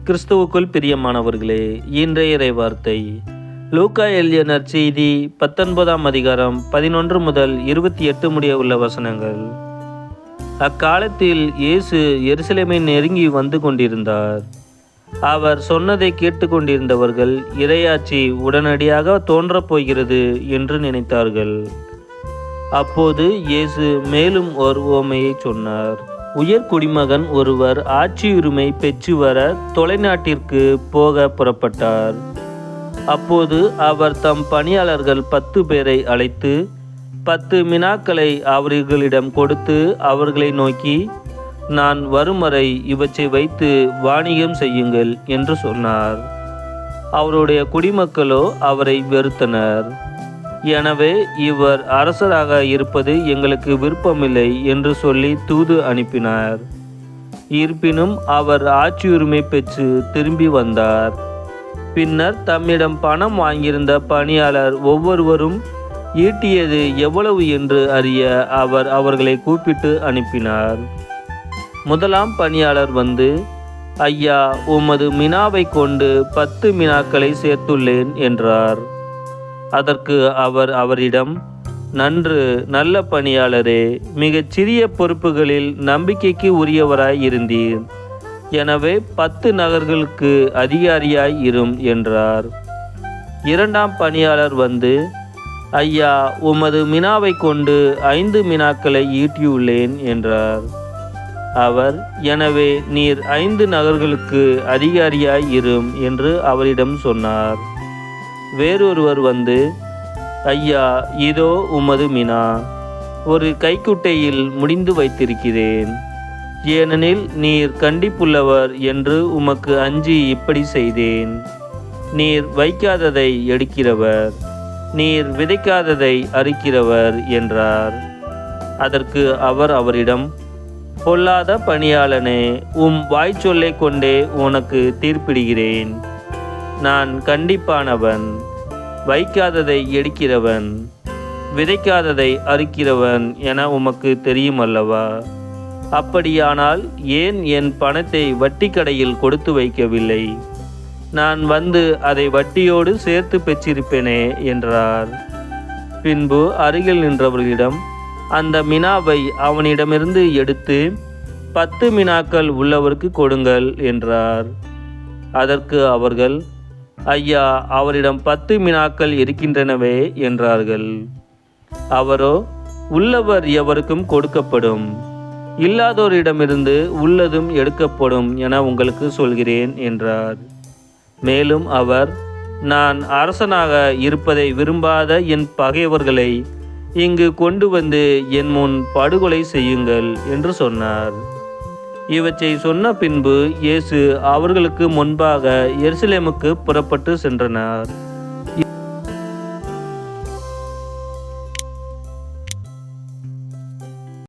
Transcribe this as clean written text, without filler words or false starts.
கிறிஸ்துவுக்குள் பிரியமானவர்களே, இன்றைய இறைவார்த்தை லூக்கா எழுதிய நற்செய்தி 19ஆம் அதிகாரம் 11 முதல் 28 முடிய உள்ள வசனங்கள். அக்காலத்தில் இயேசு எருசலேமை நெருங்கி வந்து கொண்டிருந்தார். அவர் சொன்னதை கேட்டுக்கொண்டிருந்தவர்கள் இறையாட்சி உடனடியாக தோன்றப் போகிறது என்று நினைத்தார்கள். அப்போது இயேசு மேலும் ஒரு உவமையை சொன்னார். உயர் குடிமகன் ஒருவர் ஆட்சியுரிமை பெற்று வர தொலைநாட்டிற்கு போக புறப்பட்டார். அப்போது அவர் தம் பணியாளர்கள் 10 பேரை அழைத்து 10 மினாக்களை அவர்களிடம் கொடுத்து அவர்களை நோக்கி, நான் வரும் வரை இவற்றை வைத்து வாணிகம் செய்யுங்கள் என்று சொன்னார். அவருடைய குடிமக்களோ அவரை வெறுத்தனர். எனவே இவர் அரசராக இருப்பது எங்களுக்கு விருப்பமில்லை என்று சொல்லி தூது அனுப்பினார். இருப்பினும் அவர் ஆட்சியுரிமை பெற்று திரும்பி வந்தார். பின்னர் தம்மிடம் பணம் வாங்கியிருந்த பணியாளர் ஒவ்வொருவரும் ஈட்டியது எவ்வளவு என்று அறிய அவர் அவர்களை கூப்பிட்டு அனுப்பினார். முதலாம் பணியாளர் வந்து, ஐயா, உமது மினாவை கொண்டு 10 மினாக்களை சேர்த்துள்ளேன் என்றார். அதற்கு அவர் அவரிடம், நன்று, நல்ல பணியாளரே, மிகச் சிறிய பொறுப்புகளில் நம்பிக்கைக்கு உரியவராய் இருந்தீர். எனவே 10 நகர்களுக்கு அதிகாரியாய் இரும் என்றார். இரண்டாம் பணியாளர் வந்து, ஐயா, உமது மினாவை கொண்டு 5 மினாக்களை ஈட்டியுள்ளேன் என்றார். அவர், எனவே நீர் 5 நகர்களுக்கு அதிகாரியாய் இரும் என்று அவரிடம் சொன்னார். வேறொருவர் வந்து, ஐயா, இதோ உமது மினா, ஒரு கைக்குட்டையில் முடிந்து வைத்திருக்கிறேன். ஏனெனில் நீர் கண்டிப்புள்ளவர் என்று உமக்கு அஞ்சி இப்படி செய்தேன். நீர் வைக்காததை எடுக்கிறவர், நீர் விதைக்காததை அறுக்கிறவர் என்றார். அதற்கு அவர் அவரிடம், பொல்லாத பணியாளனே, வாய்ச்சொல்லை கொண்டே உனக்கு தீர்ப்பிடுகிறேன். நான் கண்டிப்பானவன், வைக்காததை எடுக்கிறவன், விதைக்காததை அறுக்கிறவன் என உமக்கு தெரியும் அல்லவா? அப்படியானால் ஏன் என் பணத்தை வட்டி கடையில் கொடுத்து வைக்கவில்லை? நான் வந்து அதை வட்டியோடு சேர்த்து பெற்றிருப்பேனே என்றார். பின்பு அருகில் நின்றவர்களிடம் அந்த மினாவை அவனிடமிருந்து எடுத்து 10 மினாக்கள் உள்ளவருக்கு கொடுங்கள் என்றார். அதற்கு அவர்கள், ஐயா, அவரிடம் 10 மினாக்கள் இருக்கின்றனவே என்றார்கள். அவரோ, உள்ளவர் எவருக்கும் கொடுக்கப்படும், இல்லாதோரிடமிருந்து உள்ளதும் எடுக்கப்படும் என உங்களுக்கு சொல்கிறேன் என்றார். மேலும் அவர், நான் அரசனாக இருப்பதை விரும்பாத என் பகைவர்களை இங்கு கொண்டு வந்து என் முன் படுகொலை செய்யுங்கள் என்று சொன்னார். இவற்றை சொன்ன பின்பு இயேசு அவர்களுக்கு முன்பாக எருசலேமுக்கு புறப்பட்டு சென்றனர்.